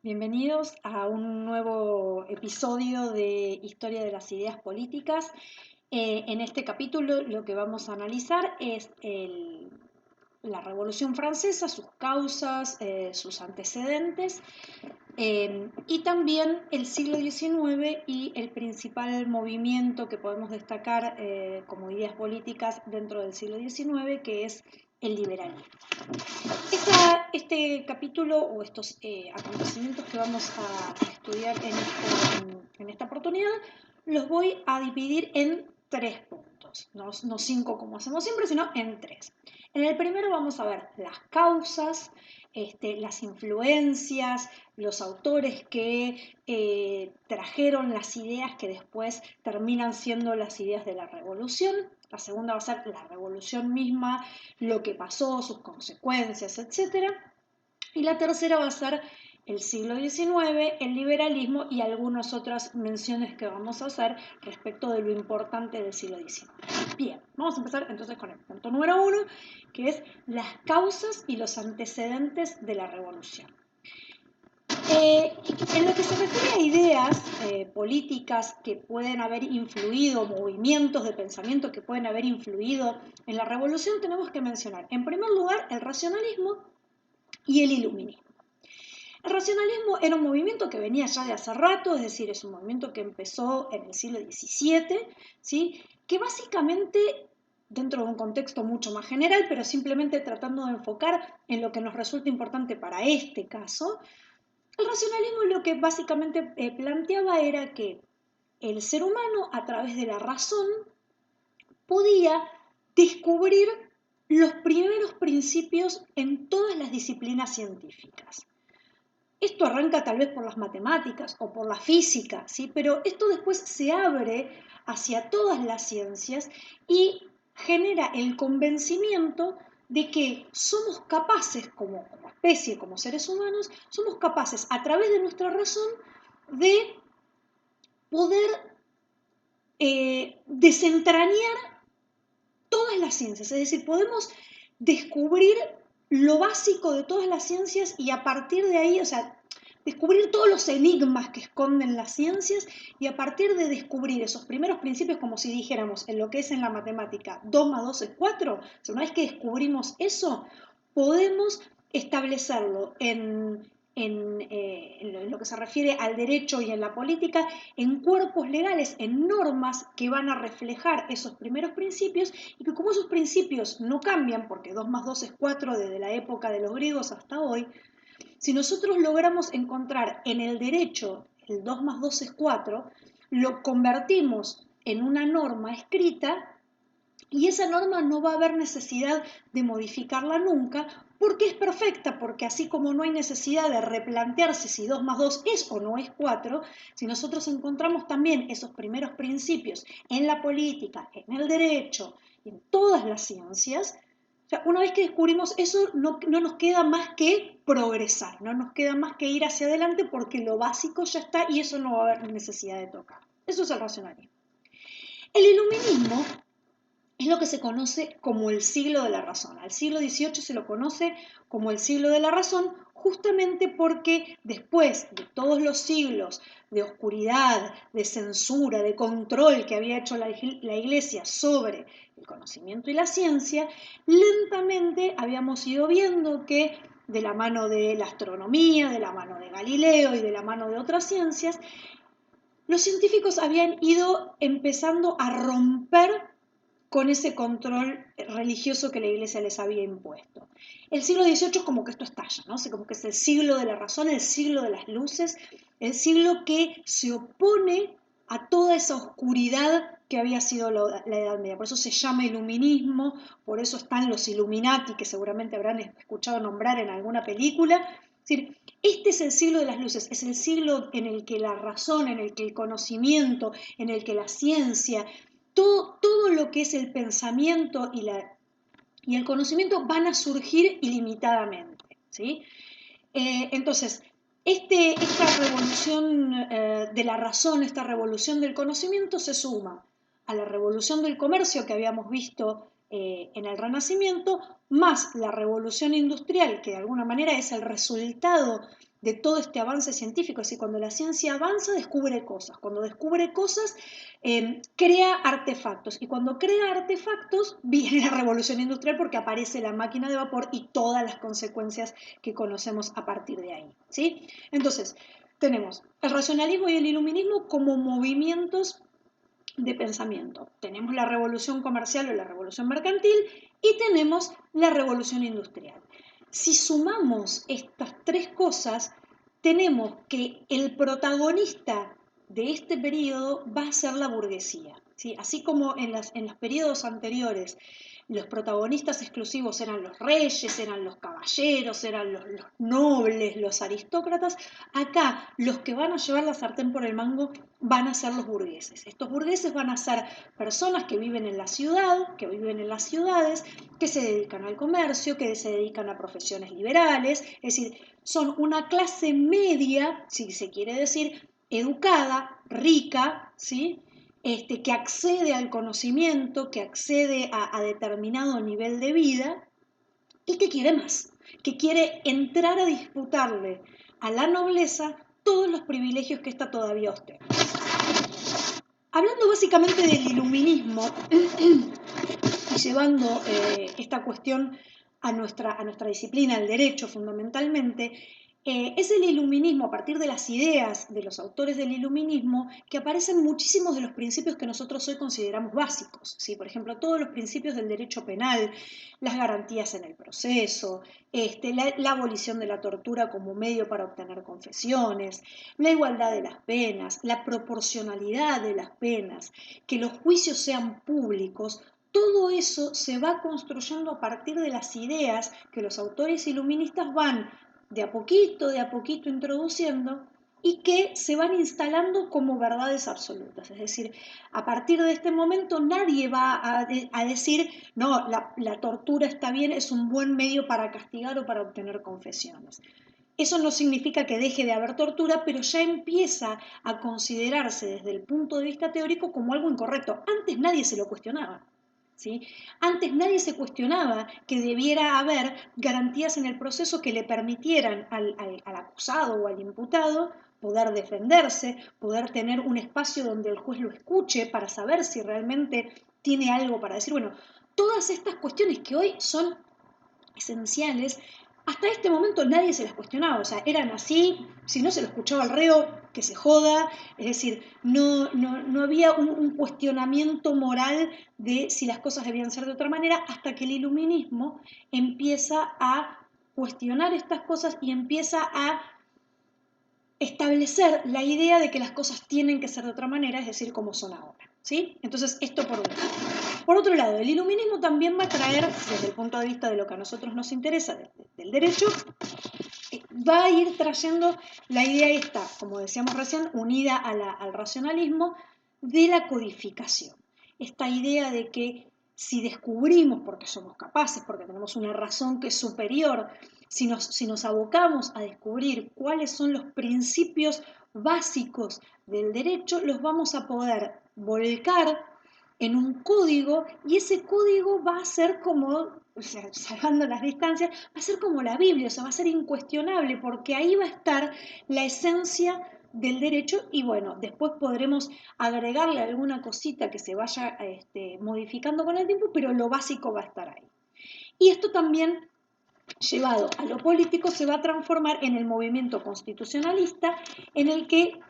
Bienvenidos a un nuevo episodio de Historia de las Ideas Políticas. En este capítulo lo que vamos a analizar es la Revolución Francesa, sus causas, sus antecedentes y también el siglo XIX y el principal movimiento que podemos destacar como ideas políticas dentro del siglo XIX, que es el liberalismo. Este capítulo o estos acontecimientos que vamos a estudiar en esta oportunidad los voy a dividir en tres puntos, no cinco como hacemos siempre, sino en tres. En el primero vamos a ver las causas, las influencias, los autores que trajeron las ideas que después terminan siendo las ideas de la revolución. La segunda va a ser la revolución misma, lo que pasó, sus consecuencias, etc. Y la tercera va a ser el siglo XIX, el liberalismo y algunas otras menciones que vamos a hacer respecto de lo importante del siglo XIX. Bien, vamos a empezar entonces con el punto número uno, que es las causas y los antecedentes de la revolución. En lo que se refiere a ideas políticas que pueden haber influido, movimientos de pensamiento que pueden haber influido en la revolución, tenemos que mencionar, en primer lugar, el racionalismo y el iluminismo. El racionalismo era un movimiento que venía ya de hace rato, es decir, es un movimiento que empezó en el siglo XVII, ¿sí? Que básicamente, dentro de un contexto mucho más general, pero simplemente tratando de enfocar en lo que nos resulta importante para este caso, el racionalismo lo que básicamente planteaba era que el ser humano, a través de la razón, podía descubrir los primeros principios en todas las disciplinas científicas. Esto arranca tal vez por las matemáticas o por la física, ¿sí? Pero esto después se abre hacia todas las ciencias y genera el convencimiento de que somos capaces, como especie, como seres humanos, somos capaces a través de nuestra razón de poder desentrañar todas las ciencias, es decir, podemos descubrir lo básico de todas las ciencias y a partir de ahí, o sea, descubrir todos los enigmas que esconden las ciencias y a partir de descubrir esos primeros principios, como si dijéramos en lo que es en la matemática, 2 más 2 es 4, o sea, una vez que descubrimos eso, podemos establecerlo en lo que se refiere al derecho y en la política, en cuerpos legales, en normas que van a reflejar esos primeros principios y que como esos principios no cambian, porque 2 más 2 es 4 desde la época de los griegos hasta hoy, si nosotros logramos encontrar en el derecho el 2 más 2 es 4, lo convertimos en una norma escrita y esa norma no va a haber necesidad de modificarla nunca porque es perfecta, porque así como no hay necesidad de replantearse si 2 más 2 es o no es 4, si nosotros encontramos también esos primeros principios en la política, en el derecho, en todas las ciencias, o sea, una vez que descubrimos eso no nos queda más que progresar, no nos queda más que ir hacia adelante porque lo básico ya está y eso no va a haber necesidad de tocar. Eso es el racionalismo. El iluminismo es lo que se conoce como el siglo de la razón. Al siglo XVIII se lo conoce como el siglo de la razón justamente porque después de todos los siglos de oscuridad, de censura, de control que había hecho la Iglesia sobre el conocimiento y la ciencia, lentamente habíamos ido viendo que de la mano de la astronomía, de la mano de Galileo y de la mano de otras ciencias, los científicos habían ido empezando a romper con ese control religioso que la Iglesia les había impuesto. El siglo XVIII es como que esto estalla, ¿no? O sea, como que es el siglo de la razón, el siglo de las luces, el siglo que se opone a toda esa oscuridad que había sido la Edad Media. Por eso se llama iluminismo, por eso están los Illuminati, que seguramente habrán escuchado nombrar en alguna película. Es decir, este es el siglo de las luces, es el siglo en el que la razón, en el que el conocimiento, en el que la ciencia, todo lo que es el pensamiento y el conocimiento van a surgir ilimitadamente, ¿sí? Entonces, esta revolución de la razón, esta revolución del conocimiento se suma a la revolución del comercio que habíamos visto en el Renacimiento, más la revolución industrial, que de alguna manera es el resultado de todo este avance científico. Es decir, cuando la ciencia avanza, descubre cosas. Cuando descubre cosas, crea artefactos. Y cuando crea artefactos, viene la revolución industrial porque aparece la máquina de vapor y todas las consecuencias que conocemos a partir de ahí, ¿sí? Entonces, tenemos el racionalismo y el iluminismo como movimientos de pensamiento. Tenemos la revolución comercial o la revolución mercantil y tenemos la revolución industrial. Si sumamos estas tres cosas, tenemos que el protagonista de este periodo va a ser la burguesía, ¿sí? Así como en los periodos anteriores los protagonistas exclusivos eran los reyes, eran los caballeros, eran los nobles, los aristócratas, acá los que van a llevar la sartén por el mango van a ser los burgueses. Estos burgueses van a ser personas que viven en la ciudad, que viven en las ciudades, que se dedican al comercio, que se dedican a profesiones liberales, es decir, son una clase media, si se quiere decir, educada, rica, ¿sí? Que accede al conocimiento, que accede a determinado nivel de vida y que quiere más, que quiere entrar a disputarle a la nobleza todos los privilegios que ésta todavía ostenta. Hablando básicamente del iluminismo y llevando esta cuestión a nuestra disciplina, el derecho fundamentalmente, es el iluminismo, a partir de las ideas de los autores del iluminismo, que aparecen muchísimos de los principios que nosotros hoy consideramos básicos, ¿sí? Por ejemplo, todos los principios del derecho penal, las garantías en el proceso, la abolición de la tortura como medio para obtener confesiones, la igualdad de las penas, la proporcionalidad de las penas, que los juicios sean públicos. Todo eso se va construyendo a partir de las ideas que los autores iluministas van de a poquito introduciendo y que se van instalando como verdades absolutas. Es decir, a partir de este momento nadie va a decir, no, la tortura está bien, es un buen medio para castigar o para obtener confesiones. Eso no significa que deje de haber tortura, pero ya empieza a considerarse desde el punto de vista teórico como algo incorrecto. Antes nadie se lo cuestionaba. ¿Sí? Antes nadie se cuestionaba que debiera haber garantías en el proceso que le permitieran al acusado o al imputado poder defenderse, poder tener un espacio donde el juez lo escuche para saber si realmente tiene algo para decir. Bueno, todas estas cuestiones que hoy son esenciales, hasta este momento nadie se las cuestionaba, o sea, eran así, si no se lo escuchaba al reo, que se joda, es decir, no había un cuestionamiento moral de si las cosas debían ser de otra manera, hasta que el iluminismo empieza a cuestionar estas cosas y empieza a establecer la idea de que las cosas tienen que ser de otra manera, es decir, como son ahora, ¿sí? Entonces, esto por un lado. Por otro lado, el iluminismo también va a traer, desde el punto de vista de lo que a nosotros nos interesa, del derecho, va a ir trayendo la idea esta, como decíamos recién, unida al racionalismo, de la codificación. Esta idea de que si descubrimos, porque somos capaces, porque tenemos una razón que es superior, si nos abocamos a descubrir cuáles son los principios básicos del derecho, los vamos a poder volcar en un código y ese código va a ser como, o sea, salvando las distancias, va a ser como la Biblia, o sea, va a ser incuestionable porque ahí va a estar la esencia del derecho y bueno, después podremos agregarle alguna cosita que se vaya modificando con el tiempo, pero lo básico va a estar ahí. Y esto también, llevado a lo político, se va a transformar en el movimiento constitucionalista en el que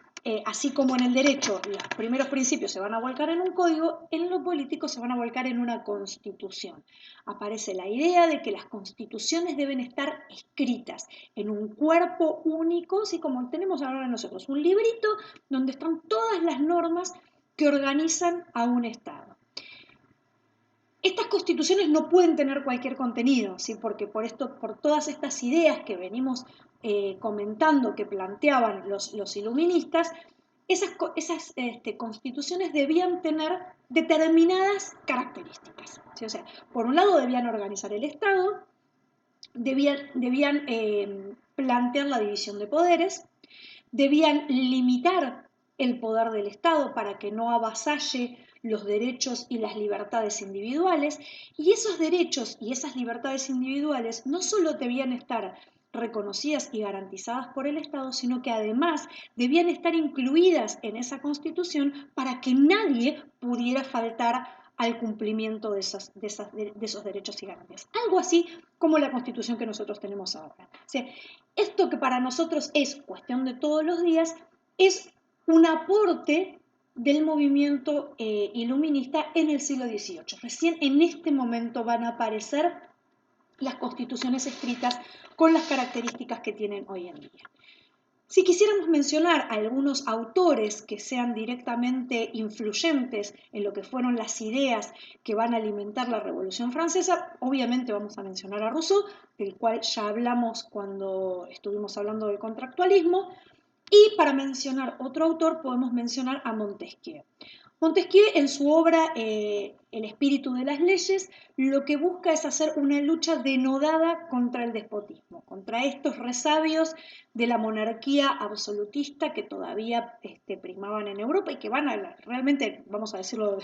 así como en el derecho los primeros principios se van a volcar en un código, en lo político se van a volcar en una constitución. Aparece la idea de que las constituciones deben estar escritas en un cuerpo único, así como tenemos ahora nosotros, un librito donde están todas las normas que organizan a un Estado. Estas constituciones no pueden tener cualquier contenido, ¿sí? Porque por todas estas ideas que venimos comentando, que planteaban los iluministas, esas constituciones debían tener determinadas características, ¿sí? O sea, por un lado debían organizar el Estado, debían plantear la división de poderes, debían limitar el poder del Estado para que no avasalle los derechos y las libertades individuales, y esos derechos y esas libertades individuales no solo debían estar reconocidas y garantizadas por el Estado, sino que además debían estar incluidas en esa Constitución para que nadie pudiera faltar al cumplimiento de esos derechos y garantías. Algo así como la Constitución que nosotros tenemos ahora. O sea, esto que para nosotros es cuestión de todos los días, es un aporte del movimiento iluminista en el siglo XVIII. Recién en este momento van a aparecer las constituciones escritas con las características que tienen hoy en día. Si quisiéramos mencionar algunos autores que sean directamente influyentes en lo que fueron las ideas que van a alimentar la Revolución Francesa, obviamente vamos a mencionar a Rousseau, del cual ya hablamos cuando estuvimos hablando del contractualismo, y para mencionar otro autor podemos mencionar a Montesquieu. Montesquieu en su obra El espíritu de las leyes lo que busca es hacer una lucha denodada contra el despotismo, contra estos resabios de la monarquía absolutista que todavía primaban en Europa y que realmente, vamos a decirlo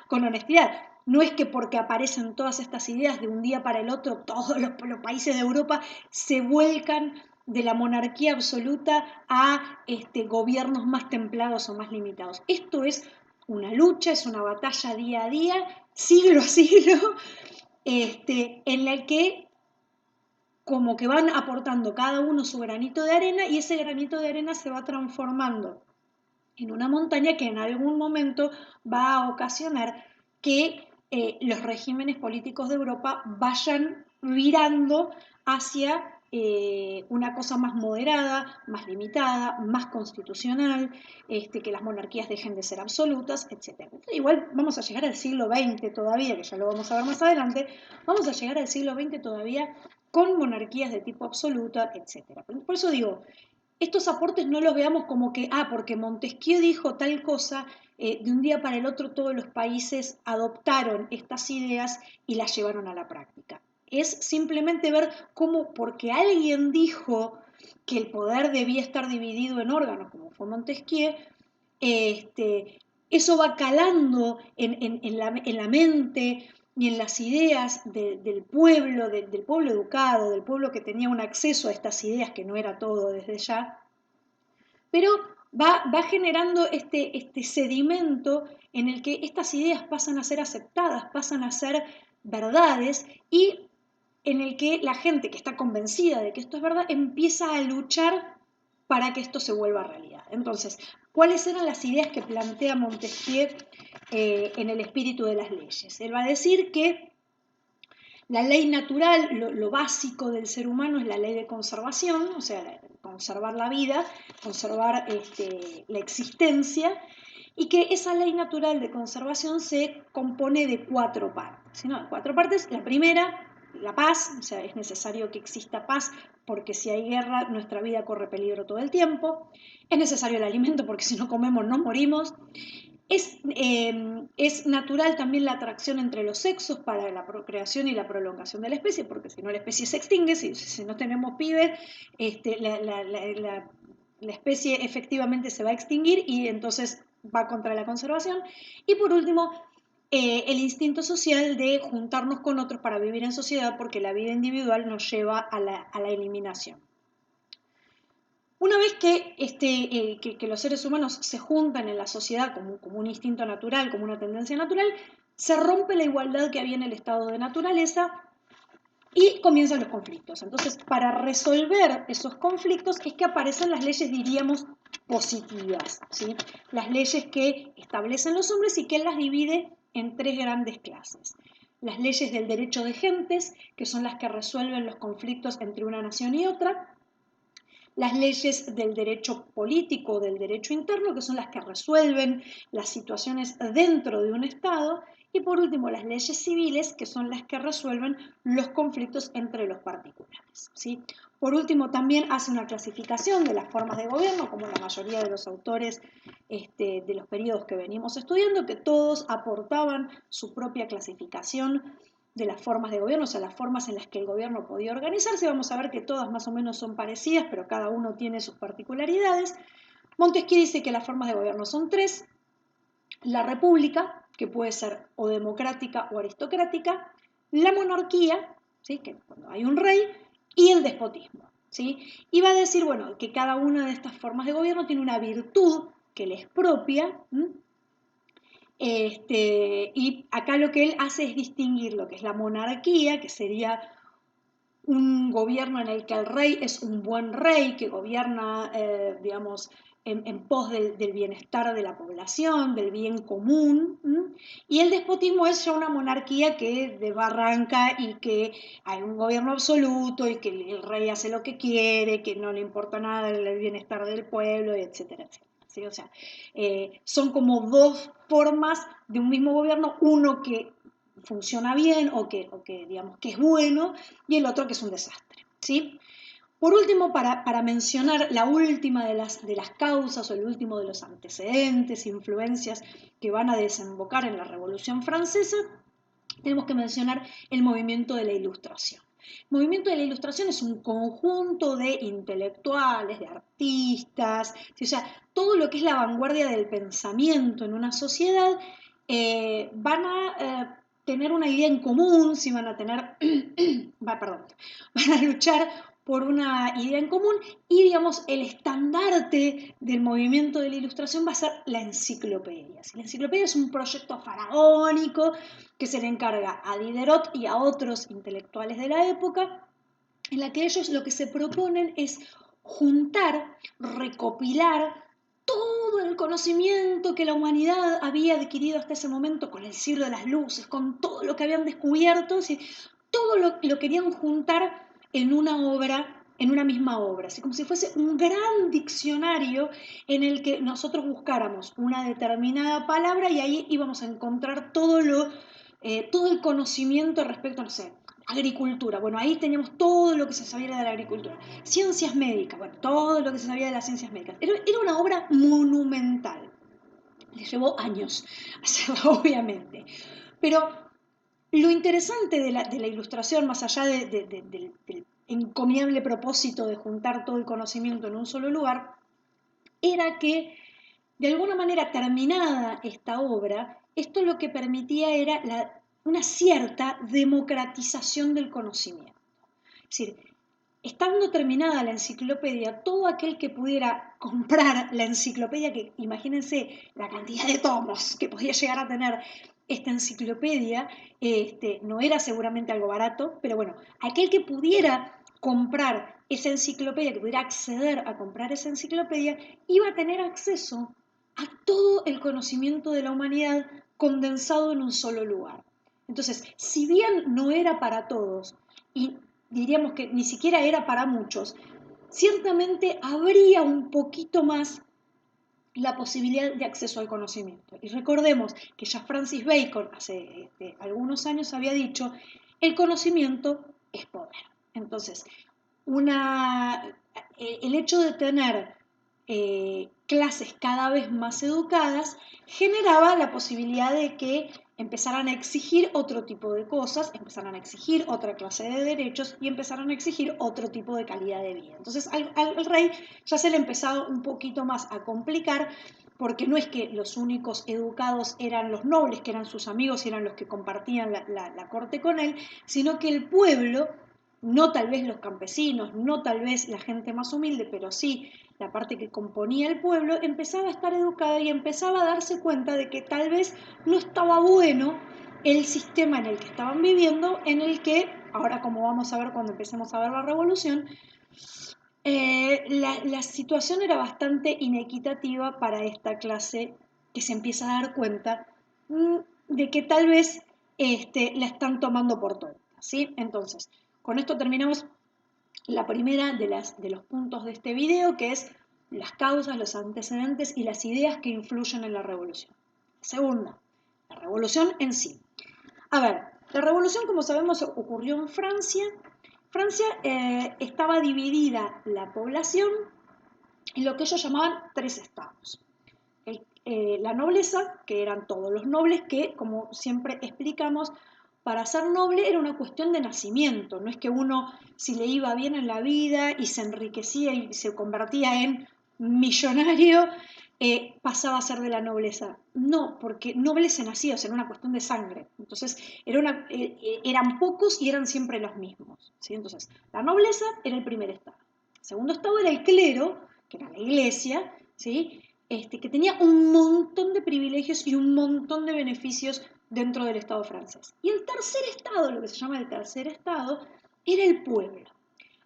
con honestidad, no es que porque aparecen todas estas ideas de un día para el otro, todos los países de Europa se vuelcan de la monarquía absoluta a gobiernos más templados o más limitados. Esto es una lucha, es una batalla día a día, siglo a siglo, en la que como que van aportando cada uno su granito de arena y ese granito de arena se va transformando en una montaña que en algún momento va a ocasionar que los regímenes políticos de Europa vayan virando hacia una cosa más moderada, más limitada, más constitucional, que las monarquías dejen de ser absolutas, etc. Igual vamos a llegar al siglo XX todavía, que ya lo vamos a ver más adelante, vamos a llegar al siglo XX todavía con monarquías de tipo absoluta, etc. Por eso digo, estos aportes no los veamos como que, porque Montesquieu dijo tal cosa, de un día para el otro todos los países adoptaron estas ideas y las llevaron a la práctica. Es simplemente ver cómo, porque alguien dijo que el poder debía estar dividido en órganos, como fue Montesquieu, eso va calando en la mente y en las ideas del pueblo, del pueblo educado, del pueblo que tenía un acceso a estas ideas, que no era todo desde ya, pero va generando este sedimento en el que estas ideas pasan a ser aceptadas, pasan a ser verdades y en el que la gente que está convencida de que esto es verdad empieza a luchar para que esto se vuelva realidad. Entonces, ¿cuáles eran las ideas que plantea Montesquieu en el espíritu de las leyes? Él va a decir que la ley natural, lo básico del ser humano es la ley de conservación, o sea, conservar la vida, conservar la existencia, y que esa ley natural de conservación se compone de 4 partes. ¿No? 4 partes. La primera, la paz, o sea, es necesario que exista paz porque si hay guerra nuestra vida corre peligro todo el tiempo. Es necesario el alimento porque si no comemos no morimos. Es natural también la atracción entre los sexos para la procreación y la prolongación de la especie, porque si no la especie se extingue, si no tenemos pibes, la especie efectivamente se va a extinguir y entonces va contra la conservación. Y por último, el instinto social de juntarnos con otros para vivir en sociedad, porque la vida individual nos lleva a la eliminación. Una vez que los seres humanos se juntan en la sociedad como un instinto natural, como una tendencia natural, se rompe la igualdad que había en el estado de naturaleza y comienzan los conflictos. Entonces, para resolver esos conflictos es que aparecen las leyes, diríamos, positivas, ¿sí? Las leyes que establecen los hombres y que él las divide en 3 grandes clases. Las leyes del derecho de gentes, que son las que resuelven los conflictos entre una nación y otra. Las leyes del derecho político, del derecho interno, que son las que resuelven las situaciones dentro de un Estado, y por último las leyes civiles, que son las que resuelven los conflictos entre los particulares, ¿sí? Por último, también hace una clasificación de las formas de gobierno, como la mayoría de los autores de los periodos que venimos estudiando, que todos aportaban su propia clasificación de las formas de gobierno, o sea, las formas en las que el gobierno podía organizarse. Vamos a ver que todas más o menos son parecidas, pero cada uno tiene sus particularidades. Montesquieu dice que las formas de gobierno son 3: la república, que puede ser o democrática o aristocrática, la monarquía, ¿sí? Que cuando hay un rey, y el despotismo. ¿Sí? Y va a decir, bueno, que cada una de estas formas de gobierno tiene una virtud que le es propia, y acá lo que él hace es distinguir lo que es la monarquía, que sería un gobierno en el que el rey es un buen rey que gobierna, digamos, en pos del bienestar de la población, del bien común, y el despotismo es ya una monarquía que desbarranca y que hay un gobierno absoluto y que el rey hace lo que quiere, que no le importa nada el bienestar del pueblo, etcétera, etcétera. ¿Sí? O sea, son como dos formas de un mismo gobierno, uno que funciona bien o que digamos que es bueno y el otro que es un desastre. ¿Sí? Por último, para mencionar la última de las causas o el último de los antecedentes, influencias que van a desembocar en la Revolución Francesa, tenemos que mencionar el movimiento de la Ilustración. El movimiento de la Ilustración es un conjunto de intelectuales, de artistas, o sea, todo lo que es la vanguardia del pensamiento en una sociedad, van a tener una idea en común, si van a tener, perdón, van a luchar por una idea en común y, digamos, el estandarte del movimiento de la Ilustración va a ser la enciclopedia. La enciclopedia es un proyecto faraónico que se le encarga a Diderot y a otros intelectuales de la época, en la que ellos lo que se proponen es juntar, recopilar todo el conocimiento que la humanidad había adquirido hasta ese momento con el siglo de las luces, con todo lo que habían descubierto, todo lo querían juntar en una obra, en una misma obra, así como si fuese un gran diccionario en el que nosotros buscáramos una determinada palabra y ahí íbamos a encontrar todo el conocimiento respecto, no sé, agricultura. Bueno, ahí teníamos todo lo que se sabía de la agricultura. Ciencias médicas, bueno, todo lo que se sabía de las ciencias médicas. Era una obra monumental. Le llevó años hacerla, obviamente. Pero lo interesante de la Ilustración, más allá del encomiable propósito de juntar todo el conocimiento en un solo lugar, era que, de alguna manera, terminada esta obra, esto lo que permitía era una cierta democratización del conocimiento. Es decir, estando terminada la enciclopedia, todo aquel que pudiera comprar la enciclopedia, que imagínense la cantidad de tomos que podía llegar a tener esta enciclopedia, no era seguramente algo barato, pero bueno, aquel que pudiera comprar esa enciclopedia, que pudiera acceder a comprar esa enciclopedia, iba a tener acceso a todo el conocimiento de la humanidad condensado en un solo lugar. Entonces, si bien no era para todos, y diríamos que ni siquiera era para muchos, ciertamente habría un poquito más la posibilidad de acceso al conocimiento. Y recordemos que ya Francis Bacon hace algunos años había dicho, el conocimiento es poder. Entonces, el hecho de tener clases cada vez más educadas generaba la posibilidad de que empezaran a exigir otro tipo de cosas, empezaran a exigir otra clase de derechos y empezaran a exigir otro tipo de calidad de vida. Entonces al rey ya se le empezaba un poquito más a complicar, porque no es que los únicos educados eran los nobles, que eran sus amigos y eran los que compartían la corte con él, sino que el pueblo, no tal vez los campesinos, no tal vez la gente más humilde, pero sí la parte que componía el pueblo, empezaba a estar educada y empezaba a darse cuenta de que tal vez no estaba bueno el sistema en el que estaban viviendo, en el que, ahora como vamos a ver cuando empecemos a ver la revolución, la situación era bastante inequitativa para esta clase que se empieza a dar cuenta de que tal vez la están tomando por tonta, ¿sí? Entonces, con esto terminamos la primera de los puntos de este video, que es las causas, los antecedentes y las ideas que influyen en la revolución. Segunda, la revolución en sí. A ver, la revolución, como sabemos, ocurrió en Francia. Francia estaba dividida la población en lo que ellos llamaban tres estados. La nobleza, que eran todos los nobles, que, como siempre explicamos, para ser noble era una cuestión de nacimiento, no es que uno, si le iba bien en la vida y se enriquecía y se convertía en millonario, pasaba a ser de la nobleza. No, porque noble se nacía, o sea, era una cuestión de sangre. Entonces, eran pocos y eran siempre los mismos. ¿Sí? Entonces, la nobleza era el primer estado. El segundo estado era el clero, que era la iglesia, ¿sí? Que tenía un montón de privilegios y un montón de beneficios dentro del Estado francés. Y el tercer estado, lo que se llama el tercer estado, era el pueblo.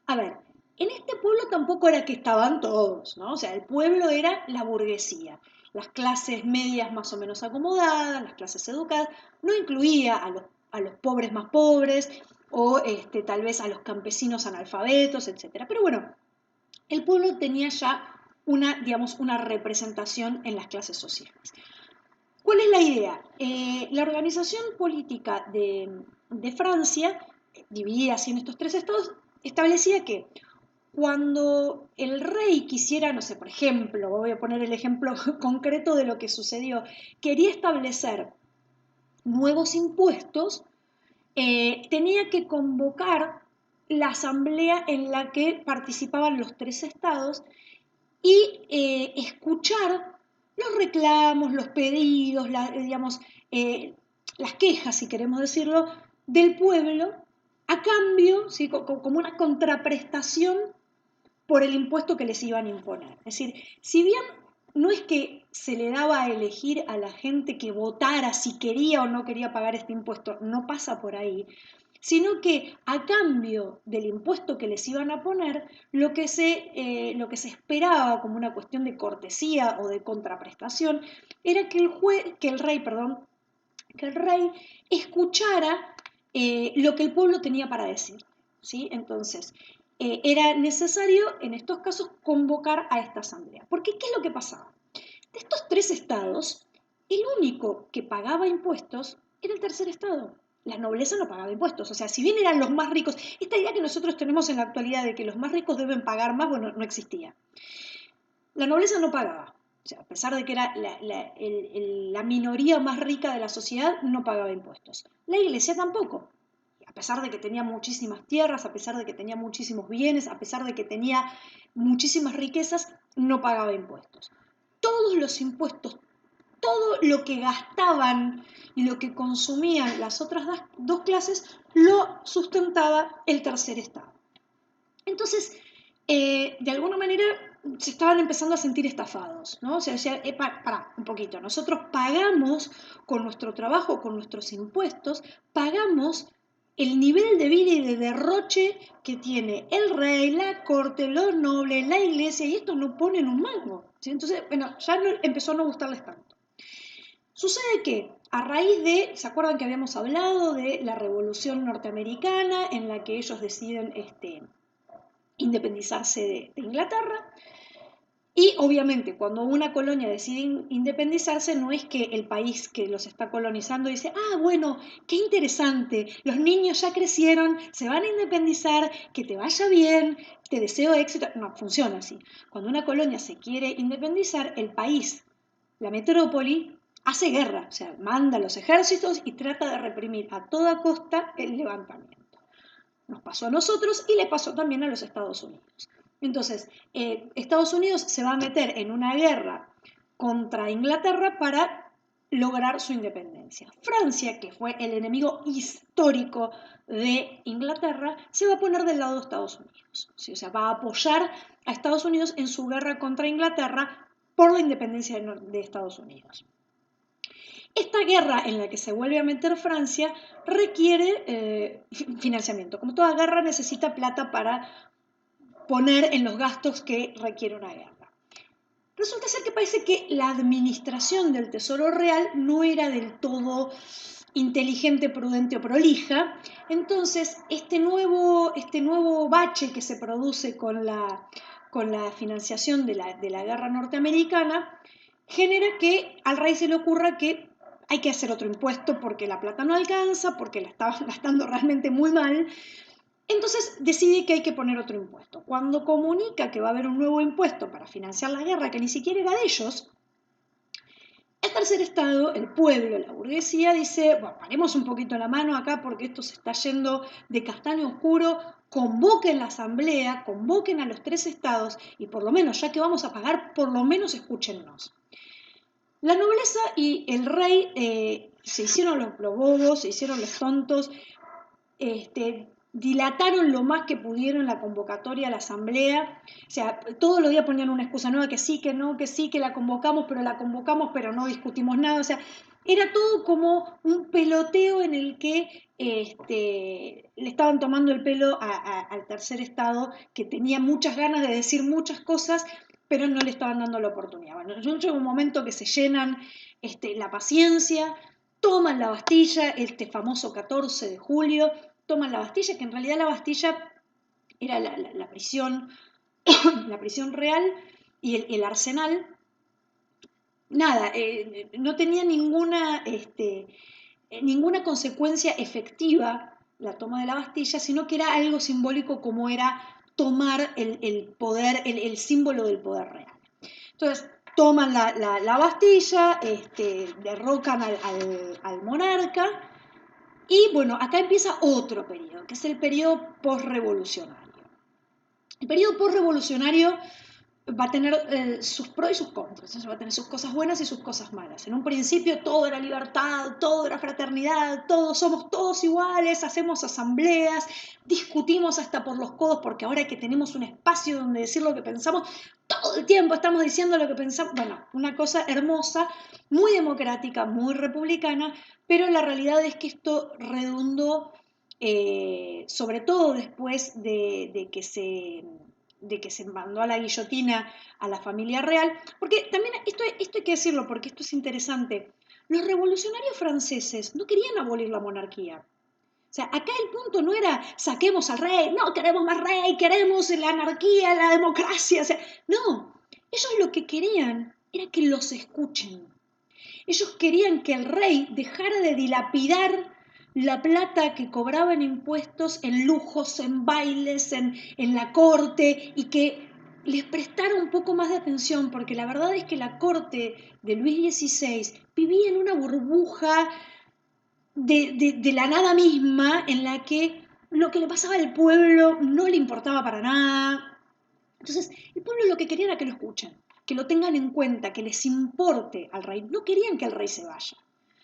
A ver, en este pueblo tampoco era que estaban todos, ¿no? O sea, el pueblo era la burguesía, las clases medias más o menos acomodadas, las clases educadas, no incluía a los pobres más pobres o tal vez a los campesinos analfabetos, etc. Pero bueno, el pueblo tenía ya una, digamos, una representación en las clases sociales. ¿Cuál es la idea? La organización política de Francia, dividida así en estos tres estados, establecía que cuando el rey quisiera, no sé, por ejemplo, voy a poner el ejemplo concreto de lo que sucedió, quería establecer nuevos impuestos, tenía que convocar la asamblea en la que participaban los tres estados y escuchar los reclamos, los pedidos, digamos, las quejas, si queremos decirlo, del pueblo a cambio, ¿sí? Como una contraprestación por el impuesto que les iban a imponer. Es decir, si bien no es que se le daba a elegir a la gente que votara si quería o no quería pagar este impuesto, no pasa por ahí, sino que a cambio del impuesto que les iban a poner, lo que se esperaba como una cuestión de cortesía o de contraprestación era que el rey escuchara lo que el pueblo tenía para decir. ¿Sí? Entonces, era necesario en estos casos convocar a esta asamblea. Porque, ¿qué es lo que pasaba? De estos tres estados, el único que pagaba impuestos era el tercer estado. La nobleza no pagaba impuestos. O sea, si bien eran los más ricos, esta idea que nosotros tenemos en la actualidad de que los más ricos deben pagar más, bueno, no existía. La nobleza no pagaba. O sea, a pesar de que era la minoría más rica de la sociedad, no pagaba impuestos. La iglesia tampoco. A pesar de que tenía muchísimas tierras, a pesar de que tenía muchísimos bienes, a pesar de que tenía muchísimas riquezas, no pagaba impuestos. Todos los impuestos, todo lo que gastaban y lo que consumían las otras dos clases, lo sustentaba el tercer estado. Entonces, de alguna manera se estaban empezando a sentir estafados, ¿no? O sea, decía, para, un poquito, nosotros pagamos con nuestro trabajo, con nuestros impuestos, pagamos el nivel de vida y de derroche que tiene el rey, la corte, los nobles, la iglesia, y esto no ponen un mango. ¿Sí? Entonces, bueno, ya no, empezó a no gustarles tanto. Sucede que a raíz de, ¿se acuerdan que habíamos hablado de la Revolución Norteamericana en la que ellos deciden independizarse de Inglaterra? Y obviamente cuando una colonia decide independizarse no es que el país que los está colonizando dice, bueno, qué interesante, los niños ya crecieron, se van a independizar, que te vaya bien, te deseo éxito. No, funciona así. Cuando una colonia se quiere independizar, el país, la metrópoli, hace guerra, o sea, manda los ejércitos y trata de reprimir a toda costa el levantamiento. Nos pasó a nosotros y le pasó también a los Estados Unidos. Entonces, Estados Unidos se va a meter en una guerra contra Inglaterra para lograr su independencia. Francia, que fue el enemigo histórico de Inglaterra, se va a poner del lado de Estados Unidos. ¿Sí? O sea, va a apoyar a Estados Unidos en su guerra contra Inglaterra por la independencia de Estados Unidos. Esta guerra en la que se vuelve a meter Francia requiere financiamiento. Como toda guerra necesita plata para poner en los gastos que requiere una guerra. Resulta ser que parece que la administración del Tesoro Real no era del todo inteligente, prudente o prolija. Entonces, este nuevo bache que se produce con la financiación de la guerra norteamericana genera que al rey se le ocurra que hay que hacer otro impuesto porque la plata no alcanza, porque la estaban gastando realmente muy mal. Entonces decide que hay que poner otro impuesto. Cuando comunica que va a haber un nuevo impuesto para financiar la guerra, que ni siquiera era de ellos, el tercer estado, el pueblo, la burguesía, dice, bueno, paremos un poquito la mano acá porque esto se está yendo de castaño oscuro, convoquen la asamblea, convoquen a los 3 estados y por lo menos, ya que vamos a pagar, por lo menos escúchennos. La nobleza y el rey se hicieron los bobos, se hicieron los tontos, dilataron lo más que pudieron la convocatoria a la asamblea, o sea, todos los días ponían una excusa nueva, que sí, que no, que sí, que la convocamos, pero no discutimos nada, o sea, era todo como un peloteo en el que le estaban tomando el pelo al tercer estado, que tenía muchas ganas de decir muchas cosas, pero no le estaban dando la oportunidad. Bueno, llega un momento que se llenan la paciencia, toman la Bastilla, este famoso 14 de julio, toman la Bastilla, que en realidad la Bastilla era la prisión, la prisión real y el arsenal. Nada, no tenía ninguna consecuencia efectiva la toma de la Bastilla, sino que era algo simbólico como era tomar el poder, el símbolo del poder real. Entonces, toman la Bastilla, derrocan al monarca, y bueno, acá empieza otro periodo, que es el periodo postrevolucionario. El periodo postrevolucionario va a tener sus pros y sus contras, entonces va a tener sus cosas buenas y sus cosas malas. En un principio todo era libertad, todo era fraternidad, todos somos todos iguales, hacemos asambleas, discutimos hasta por los codos, porque ahora que tenemos un espacio donde decir lo que pensamos, todo el tiempo estamos diciendo lo que pensamos. Bueno, una cosa hermosa, muy democrática, muy republicana, pero la realidad es que esto redundó, sobre todo después de que se mandó a la guillotina a la familia real, porque también esto hay que decirlo, porque esto es interesante. Los revolucionarios franceses no querían abolir la monarquía. O sea, acá el punto no era saquemos al rey, no queremos más rey, queremos la anarquía, la democracia. O sea, no, ellos lo que querían era que los escuchen. Ellos querían que el rey dejara de dilapidar la plata que cobraba en impuestos en lujos, en bailes, en la corte, y que les prestara un poco más de atención, porque la verdad es que la corte de Luis XVI vivía en una burbuja de la nada misma, en la que lo que le pasaba al pueblo no le importaba para nada. Entonces, el pueblo lo que quería era que lo escuchen, que lo tengan en cuenta, que les importe al rey. No querían que el rey se vaya.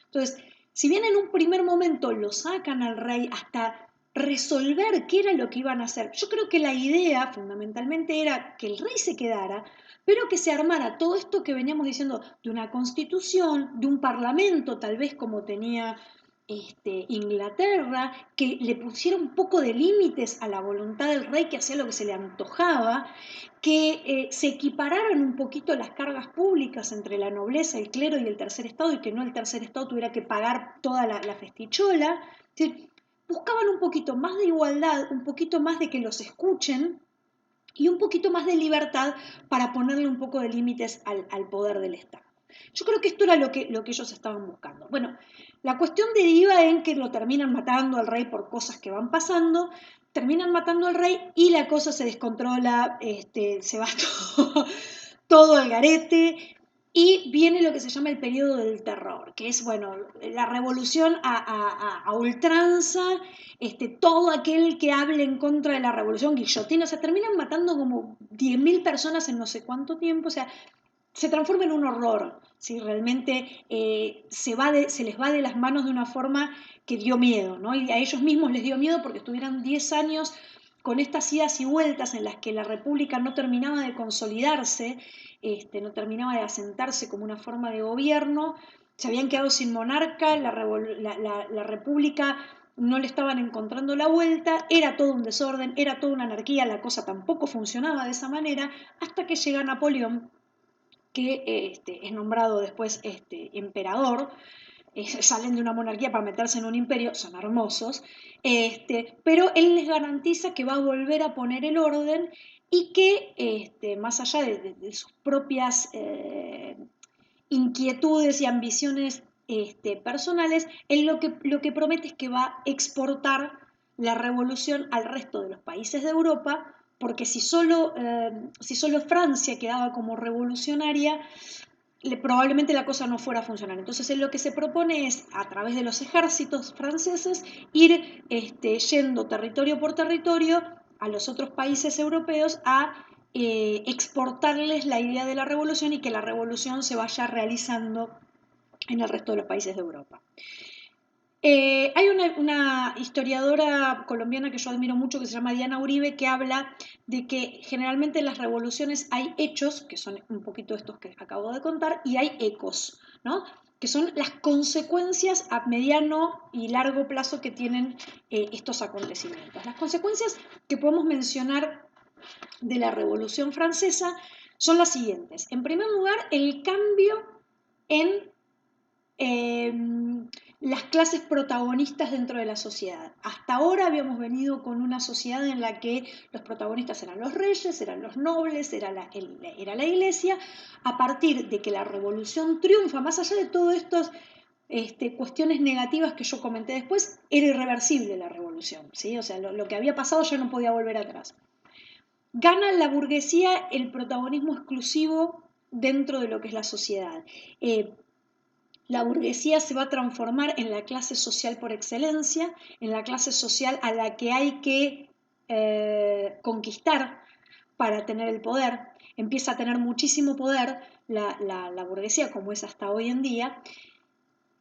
Entonces, si bien en un primer momento lo sacan al rey hasta resolver qué era lo que iban a hacer, yo creo que la idea fundamentalmente era que el rey se quedara, pero que se armara todo esto que veníamos diciendo de una constitución, de un parlamento, tal vez como tenía Inglaterra, que le pusiera un poco de límites a la voluntad del rey, que hacía lo que se le antojaba, que se equipararan un poquito las cargas públicas entre la nobleza, el clero y el tercer estado, y que no el tercer estado tuviera que pagar toda la festichola. Es decir, buscaban un poquito más de igualdad, un poquito más de que los escuchen y un poquito más de libertad para ponerle un poco de límites al poder del Estado. Yo creo que esto era lo que ellos estaban buscando. Bueno, la cuestión deriva en que lo terminan matando al rey por cosas que van pasando, terminan matando al rey y la cosa se descontrola, se va todo al garete, y viene lo que se llama el periodo del terror, que es, bueno, la revolución a ultranza, todo aquel que hable en contra de la revolución, guillotina, o sea, terminan matando como 10.000 personas en no sé cuánto tiempo, o sea, se transforma en un horror, ¿sí? Realmente se les va de las manos de una forma que dio miedo, ¿no? Y a ellos mismos les dio miedo porque estuvieron 10 años con estas idas y vueltas en las que la República no terminaba de consolidarse, no terminaba de asentarse como una forma de gobierno, se habían quedado sin monarca, la República no le estaban encontrando la vuelta, era todo un desorden, era toda una anarquía, la cosa tampoco funcionaba de esa manera, hasta que llega Napoleón, que es nombrado después emperador. Salen de una monarquía para meterse en un imperio, son hermosos, pero él les garantiza que va a volver a poner el orden y que más allá de sus propias inquietudes y ambiciones personales, él lo que promete es que va a exportar la revolución al resto de los países de Europa, porque si solo Francia quedaba como revolucionaria, probablemente la cosa no fuera a funcionar. Entonces lo que se propone es, a través de los ejércitos franceses, ir yendo territorio por territorio a los otros países europeos a exportarles la idea de la revolución y que la revolución se vaya realizando en el resto de los países de Europa. Hay una historiadora colombiana que yo admiro mucho que se llama Diana Uribe, que habla de que generalmente en las revoluciones hay hechos, que son un poquito estos que acabo de contar, y hay ecos, ¿no? Que son las consecuencias a mediano y largo plazo que tienen estos acontecimientos. Las consecuencias que podemos mencionar de la Revolución Francesa son las siguientes. En primer lugar, el cambio en las clases protagonistas dentro de la sociedad. Hasta ahora habíamos venido con una sociedad en la que los protagonistas eran los reyes, eran los nobles, era la iglesia. A partir de que la revolución triunfa, más allá de todas estas cuestiones negativas que yo comenté después, era irreversible la revolución, ¿sí? O sea, lo que había pasado ya no podía volver atrás. Gana la burguesía el protagonismo exclusivo dentro de lo que es la sociedad. La burguesía se va a transformar en la clase social por excelencia, en la clase social a la que hay que conquistar para tener el poder. Empieza a tener muchísimo poder la burguesía, como es hasta hoy en día.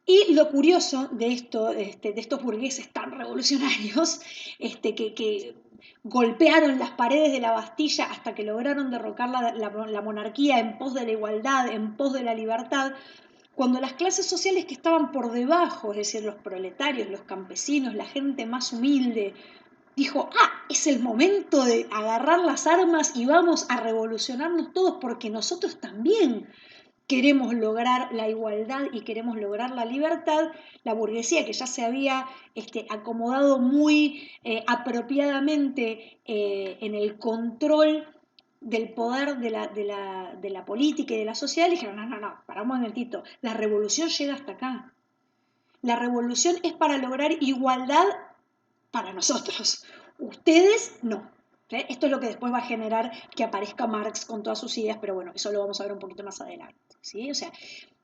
Y lo curioso de esto, de estos burgueses tan revolucionarios, que golpearon las paredes de la Bastilla hasta que lograron derrocar la monarquía en pos de la igualdad, en pos de la libertad, cuando las clases sociales que estaban por debajo, es decir, los proletarios, los campesinos, la gente más humilde, dijo, es el momento de agarrar las armas y vamos a revolucionarnos todos porque nosotros también queremos lograr la igualdad y queremos lograr la libertad. La burguesía, que ya se había acomodado muy apropiadamente en el control del poder de la política y de la sociedad, le dijeron, no, para un momentito, la revolución llega hasta acá. La revolución es para lograr igualdad para nosotros. Ustedes no. Esto es lo que después va a generar que aparezca Marx con todas sus ideas, pero bueno, eso lo vamos a ver un poquito más adelante. ¿Sí? O sea,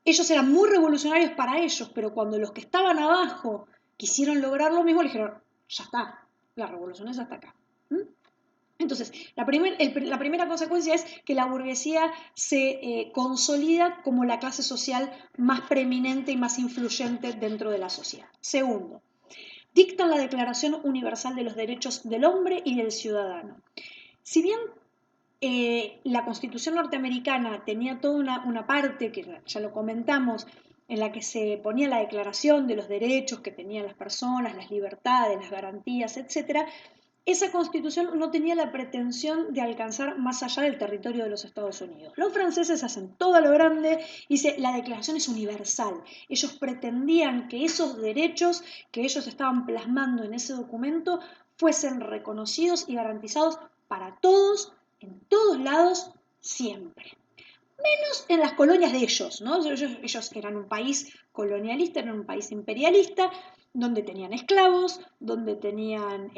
ellos eran muy revolucionarios para ellos, pero cuando los que estaban abajo quisieron lograr lo mismo, le dijeron, ya está, la revolución es hasta acá. Entonces, la primera consecuencia es que la burguesía se consolida como la clase social más preeminente y más influyente dentro de la sociedad. Segundo, dictan la Declaración Universal de los Derechos del Hombre y del Ciudadano. Si bien la Constitución norteamericana tenía toda una parte, que ya lo comentamos, en la que se ponía la declaración de los derechos que tenían las personas, las libertades, las garantías, etc., esa constitución no tenía la pretensión de alcanzar más allá del territorio de los Estados Unidos. Los franceses hacen todo a lo grande, dice, la declaración es universal. Ellos pretendían que esos derechos que ellos estaban plasmando en ese documento fuesen reconocidos y garantizados para todos, en todos lados, siempre. Menos en las colonias de ellos, ¿no? Ellos eran un país colonialista, eran un país imperialista, donde tenían esclavos, donde tenían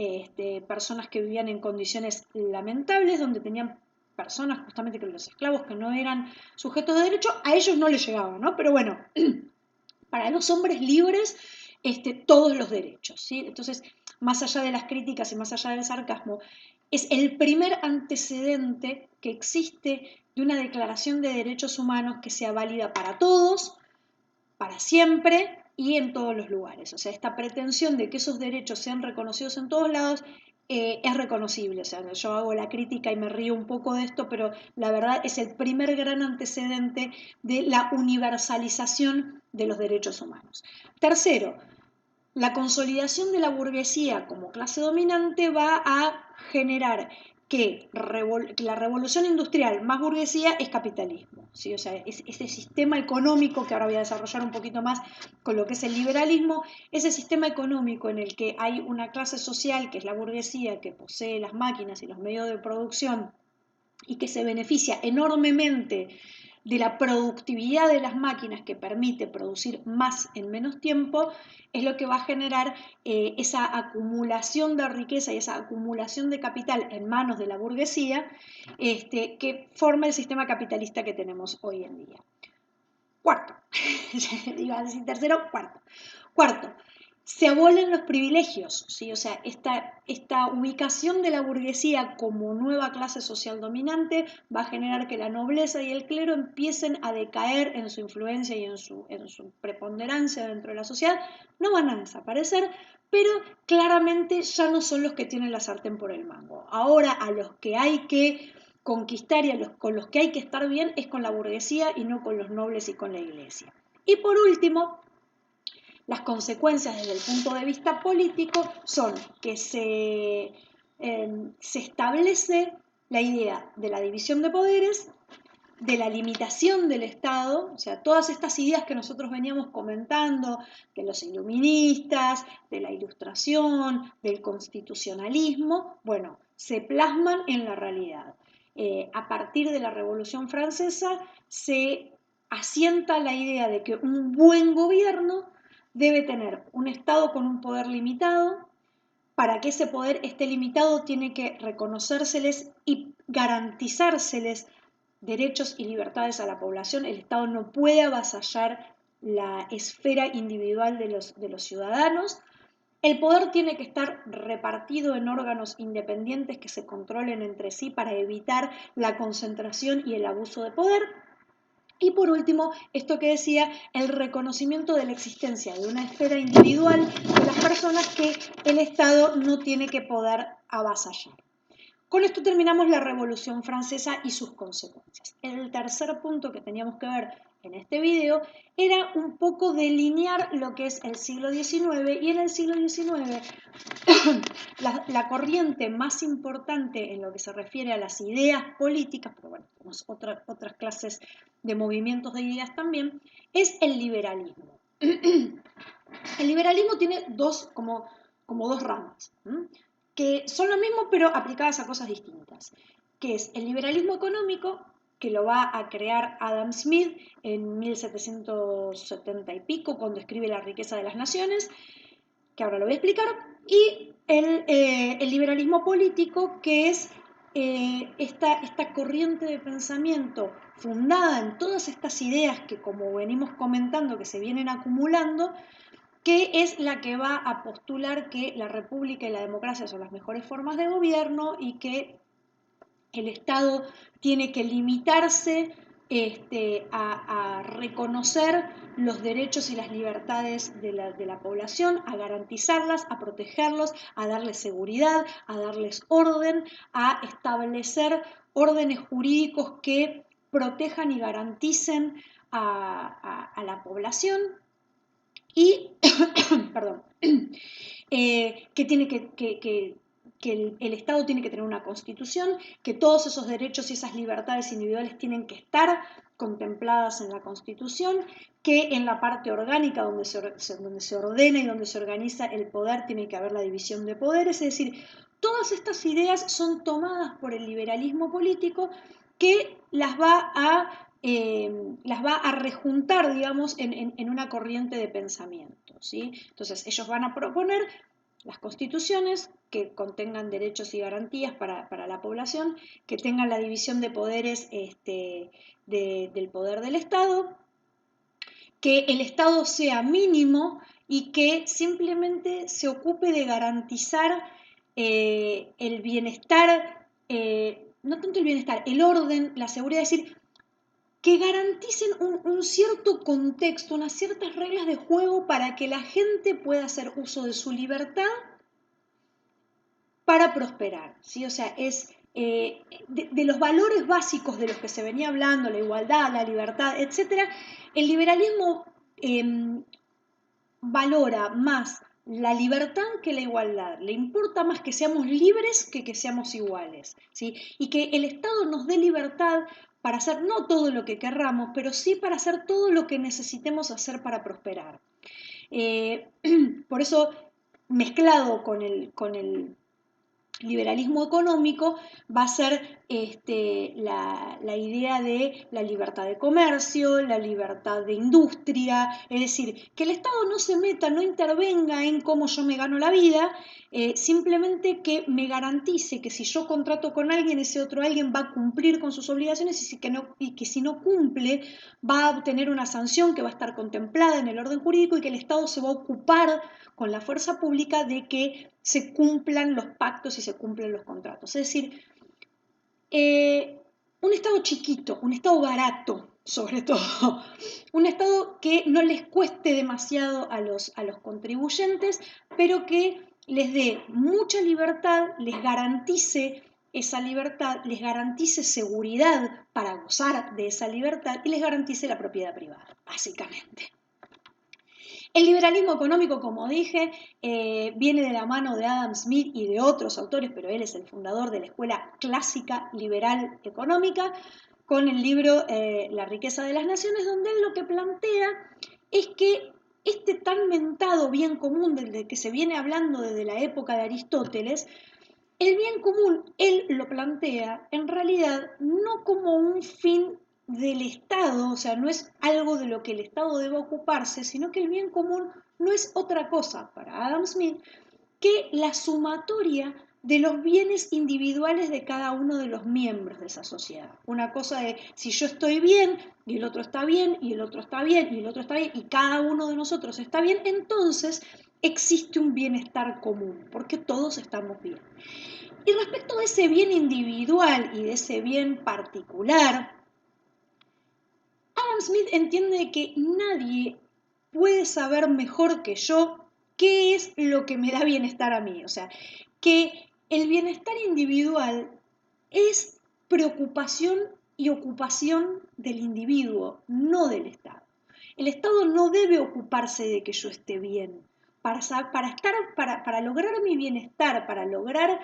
personas que vivían en condiciones lamentables, donde tenían personas, justamente que los esclavos que no eran sujetos de derecho, a ellos no les llegaba, ¿no? Pero bueno, para los hombres libres, todos los derechos, ¿sí? Entonces, más allá de las críticas y más allá del sarcasmo, es el primer antecedente que existe de una declaración de derechos humanos que sea válida para todos, para siempre y en todos los lugares. O sea, esta pretensión de que esos derechos sean reconocidos en todos lados es reconocible. O sea, yo hago la crítica y me río un poco de esto, pero la verdad es el primer gran antecedente de la universalización de los derechos humanos. Tercero, la consolidación de la burguesía como clase dominante va a generar que la revolución industrial más burguesía es capitalismo, ¿sí? O sea, ese sistema económico, que ahora voy a desarrollar un poquito más con lo que es el liberalismo, ese sistema económico en el que hay una clase social, que es la burguesía, que posee las máquinas y los medios de producción y que se beneficia enormemente de la productividad de las máquinas que permite producir más en menos tiempo, es lo que va a generar esa acumulación de riqueza y esa acumulación de capital en manos de la burguesía, que forma el sistema capitalista que tenemos hoy en día. Cuarto, iba a decir tercero, cuarto. Cuarto, se abolen los privilegios, ¿sí? O sea, esta ubicación de la burguesía como nueva clase social dominante va a generar que la nobleza y el clero empiecen a decaer en su influencia y en su preponderancia dentro de la sociedad. No van a desaparecer, pero claramente ya no son los que tienen la sartén por el mango. Ahora a los que hay que conquistar y con los que hay que estar bien es con la burguesía y no con los nobles y con la iglesia. Y por último, las consecuencias desde el punto de vista político son que se establece la idea de la división de poderes, de la limitación del Estado, o sea, todas estas ideas que nosotros veníamos comentando, de los iluministas, de la ilustración, del constitucionalismo, bueno, se plasman en la realidad. A partir de la Revolución Francesa se asienta la idea de que un buen gobierno debe tener un Estado con un poder limitado. Para que ese poder esté limitado tiene que reconocérseles y garantizárseles derechos y libertades a la población. El Estado no puede avasallar la esfera individual de los ciudadanos. El poder tiene que estar repartido en órganos independientes que se controlen entre sí para evitar la concentración y el abuso de poder. Y por último, esto que decía, el reconocimiento de la existencia de una esfera individual de las personas que el Estado no tiene que poder avasallar. Con esto terminamos la Revolución Francesa y sus consecuencias. El tercer punto que teníamos que ver en este video era un poco delinear lo que es el siglo XIX, y en el siglo XIX la corriente más importante en lo que se refiere a las ideas políticas, pero bueno, tenemos otras clases de movimientos de ideas también, es el liberalismo. El liberalismo tiene como dos ramas, que son lo mismo pero aplicadas a cosas distintas, que es el liberalismo económico, que lo va a crear Adam Smith en 1770 y pico, cuando escribe La riqueza de las naciones, que ahora lo voy a explicar, y el liberalismo político, que es esta corriente de pensamiento fundada en todas estas ideas que, como venimos comentando, que se vienen acumulando, que es la que va a postular que la república y la democracia son las mejores formas de gobierno y que el Estado tiene que limitarse a reconocer los derechos y las libertades de la población, a garantizarlas, a protegerlos, a darles seguridad, a darles orden, a establecer órdenes jurídicos que protejan y garanticen a la población y, perdón, que tiene que el Estado tiene que tener una constitución, que todos esos derechos y esas libertades individuales tienen que estar contempladas en la Constitución, que en la parte orgánica donde se ordena y donde se organiza el poder tiene que haber la división de poderes, es decir, todas estas ideas son tomadas por el liberalismo político que las va a rejuntar, digamos, en una corriente de pensamiento, ¿sí? Entonces, ellos van a proponer las constituciones que contengan derechos y garantías para la población, que tengan la división de poderes del poder del Estado, que el Estado sea mínimo y que simplemente se ocupe de garantizar el bienestar, no tanto el bienestar, el orden, la seguridad, es decir, que garanticen un cierto contexto, unas ciertas reglas de juego para que la gente pueda hacer uso de su libertad para prosperar, ¿sí? O sea, es de los valores básicos de los que se venía hablando, la igualdad, la libertad, etc., el liberalismo valora más la libertad que la igualdad, le importa más que seamos libres que seamos iguales, ¿sí? Y que el Estado nos dé libertad para hacer no todo lo que querramos, pero sí para hacer todo lo que necesitemos hacer para prosperar. Por eso, mezclado con el liberalismo económico va a ser la idea de la libertad de comercio, la libertad de industria, es decir, que el Estado no se meta, no intervenga en cómo yo me gano la vida, simplemente que me garantice que si yo contrato con alguien, ese otro alguien va a cumplir con sus obligaciones y que si no cumple va a obtener una sanción que va a estar contemplada en el orden jurídico y que el Estado se va a ocupar con la fuerza pública de que se cumplan los pactos y se cumplen los contratos. Es decir, un Estado chiquito, un Estado barato, sobre todo, un Estado que no les cueste demasiado a los contribuyentes, pero que les dé mucha libertad, les garantice esa libertad, les garantice seguridad para gozar de esa libertad y les garantice la propiedad privada, básicamente. El liberalismo económico, como dije, viene de la mano de Adam Smith y de otros autores, pero él es el fundador de la escuela clásica liberal económica, con el libro La riqueza de las naciones, donde él lo que plantea es que este tan mentado bien común del que se viene hablando desde la época de Aristóteles, el bien común, él lo plantea en realidad no como un fin del Estado, o sea, no es algo de lo que el Estado deba ocuparse, sino que el bien común no es otra cosa para Adam Smith que la sumatoria de los bienes individuales de cada uno de los miembros de esa sociedad. Una cosa de si yo estoy bien y el otro está bien y el otro está bien y el otro está bien y cada uno de nosotros está bien, entonces existe un bienestar común, porque todos estamos bien. Y respecto de ese bien individual y de ese bien particular, Adam Smith entiende que nadie puede saber mejor que yo qué es lo que me da bienestar a mí. O sea, que el bienestar individual es preocupación y ocupación del individuo, no del Estado. El Estado no debe ocuparse de que yo esté bien. Para lograr mi bienestar, para lograr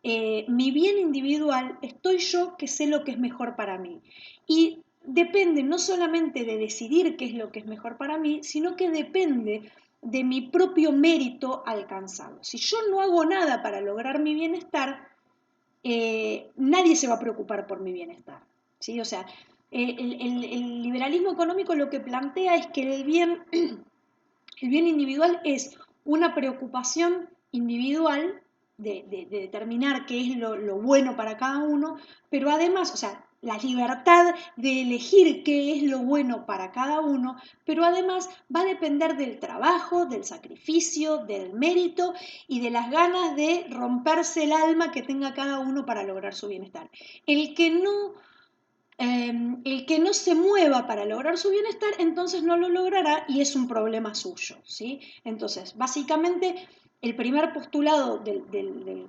mi bien individual, estoy yo que sé lo que es mejor para mí. Y depende no solamente de decidir qué es lo que es mejor para mí, sino que depende de mi propio mérito alcanzarlo. Si yo no hago nada para lograr mi bienestar, nadie se va a preocupar por mi bienestar. ¿Sí? O sea, el liberalismo económico lo que plantea es que el bien individual es una preocupación individual de determinar qué es lo bueno para cada uno, pero además, o sea, la libertad de elegir qué es lo bueno para cada uno, pero además va a depender del trabajo, del sacrificio, del mérito y de las ganas de romperse el alma que tenga cada uno para lograr su bienestar. El que no el que no se mueva para lograr su bienestar, entonces no lo logrará y es un problema suyo, ¿sí? Entonces, básicamente, el primer postulado del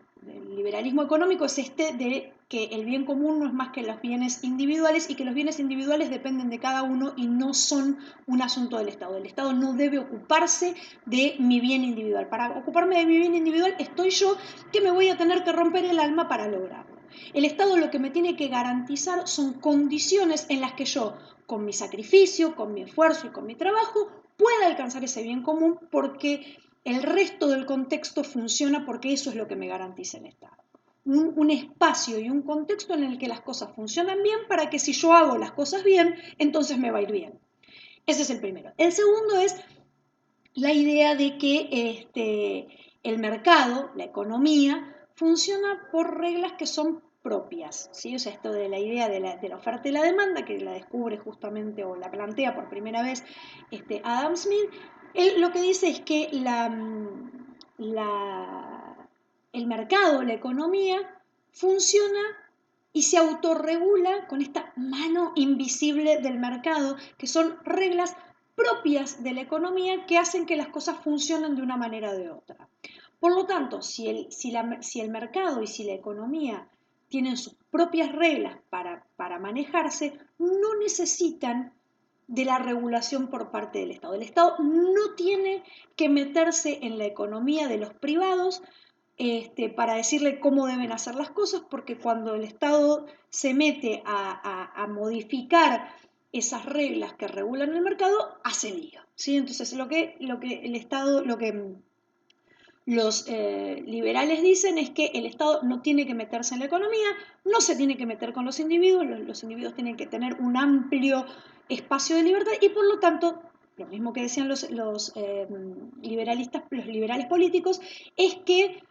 liberalismo económico es este de que el bien común no es más que los bienes individuales y que los bienes individuales dependen de cada uno y no son un asunto del Estado. El Estado no debe ocuparse de mi bien individual. Para ocuparme de mi bien individual estoy yo que me voy a tener que romper el alma para lograrlo. El Estado lo que me tiene que garantizar son condiciones en las que yo, con mi sacrificio, con mi esfuerzo y con mi trabajo, pueda alcanzar ese bien común porque el resto del contexto funciona porque eso es lo que me garantiza el Estado. Un espacio y un contexto en el que las cosas funcionan bien para que si yo hago las cosas bien, entonces me va a ir bien. Ese es el primero. El segundo es la idea de que el mercado, la economía, funciona por reglas que son propias, ¿sí? O sea, esto de la idea de la oferta y la demanda, que la descubre justamente o la plantea por primera vez Adam Smith, él lo que dice es que el mercado, la economía, funciona y se autorregula con esta mano invisible del mercado, que son reglas propias de la economía que hacen que las cosas funcionen de una manera o de otra. Por lo tanto, si el mercado y si la economía tienen sus propias reglas para manejarse, no necesitan de la regulación por parte del Estado. El Estado no tiene que meterse en la economía de los privados para decirle cómo deben hacer las cosas, porque cuando el Estado se mete a modificar esas reglas que regulan el mercado, hace lío, ¿sí? Entonces, lo que el Estado, los liberales dicen es que el Estado no tiene que meterse en la economía, no se tiene que meter con los individuos individuos tienen que tener un amplio espacio de libertad y por lo tanto, lo mismo que decían los liberalistas, los liberales políticos, es que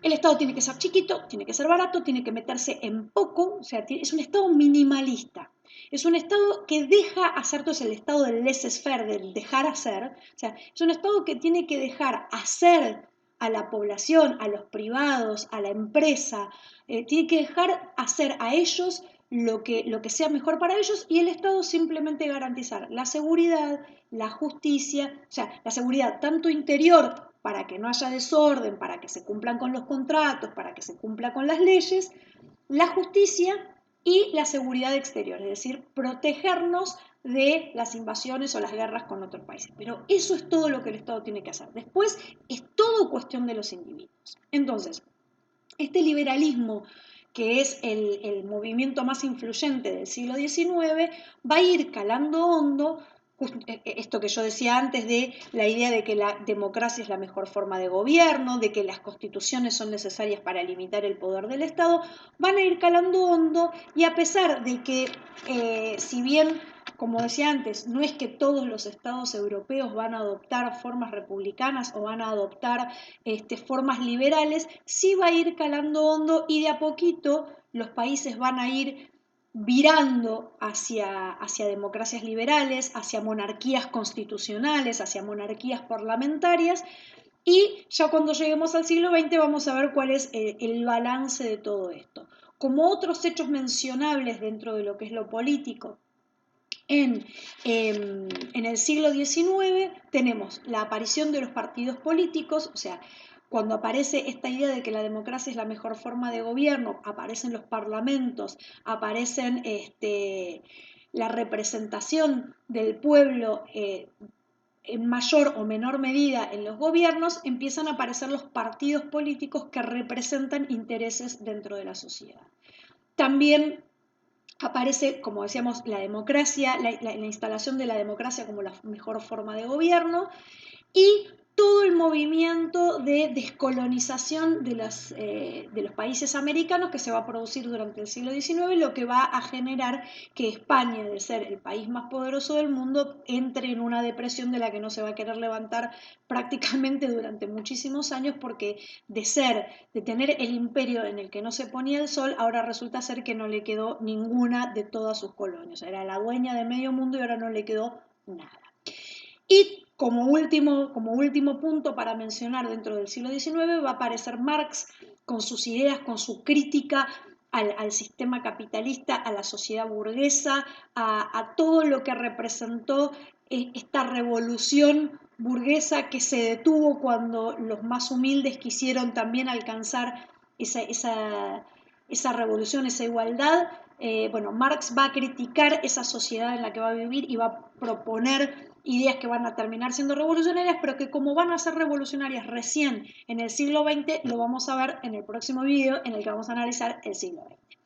el Estado tiene que ser chiquito, tiene que ser barato, tiene que meterse en poco, o sea, es un Estado minimalista. Es un Estado que deja hacer, todo es el Estado del laissez-faire, del dejar hacer. O sea, es un Estado que tiene que dejar hacer a la población, a los privados, a la empresa, tiene que dejar hacer a ellos lo que sea mejor para ellos y el Estado simplemente garantizar la seguridad, la justicia, o sea, la seguridad tanto interior para que no haya desorden, para que se cumplan con los contratos, para que se cumpla con las leyes, la justicia y la seguridad exterior, es decir, protegernos de las invasiones o las guerras con otros países. Pero eso es todo lo que el Estado tiene que hacer. Después es todo cuestión de los individuos. Entonces, este liberalismo que es el movimiento más influyente del siglo XIX, va a ir calando hondo esto que yo decía antes de la idea de que la democracia es la mejor forma de gobierno, de que las constituciones son necesarias para limitar el poder del Estado, van a ir calando hondo y a pesar de que, si bien como decía antes, no es que todos los estados europeos van a adoptar formas republicanas o van a adoptar formas liberales, sí va a ir calando hondo y de a poquito los países van a ir virando hacia democracias liberales, hacia monarquías constitucionales, hacia monarquías parlamentarias, y ya cuando lleguemos al siglo XX vamos a ver cuál es el balance de todo esto. Como otros hechos mencionables dentro de lo que es lo político, en el siglo XIX tenemos la aparición de los partidos políticos, o sea, cuando aparece esta idea de que la democracia es la mejor forma de gobierno, aparecen los parlamentos, aparecen la representación del pueblo en mayor o menor medida en los gobiernos, empiezan a aparecer los partidos políticos que representan intereses dentro de la sociedad. También aparece, como decíamos, la democracia, la instalación de la democracia como la mejor forma de gobierno y todo el movimiento de descolonización de los países americanos que se va a producir durante el siglo XIX, lo que va a generar que España, de ser el país más poderoso del mundo, entre en una depresión de la que no se va a querer levantar prácticamente durante muchísimos años, porque de tener el imperio en el que no se ponía el sol, ahora resulta ser que no le quedó ninguna de todas sus colonias. Era la dueña de medio mundo y ahora no le quedó nada. Y como último punto para mencionar dentro del siglo XIX va a aparecer Marx con sus ideas, con su crítica al sistema capitalista, a la sociedad burguesa, a todo lo que representó esta revolución burguesa que se detuvo cuando los más humildes quisieron también alcanzar esa revolución, esa igualdad. Bueno, Marx va a criticar esa sociedad en la que va a vivir y va a proponer ideas que van a terminar siendo revolucionarias, pero que como van a ser revolucionarias recién en el siglo XX, lo vamos a ver en el próximo video en el que vamos a analizar el siglo XX.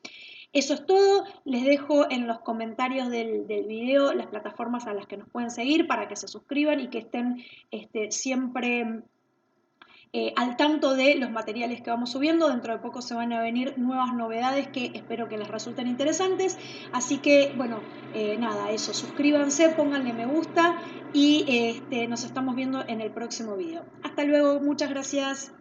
Eso es todo, les dejo en los comentarios del video las plataformas a las que nos pueden seguir para que se suscriban y que estén siempre al tanto de los materiales que vamos subiendo. Dentro de poco se van a venir nuevas novedades que espero que les resulten interesantes. Así que, bueno, nada, eso, suscríbanse, pónganle me gusta y nos estamos viendo en el próximo video. Hasta luego, muchas gracias.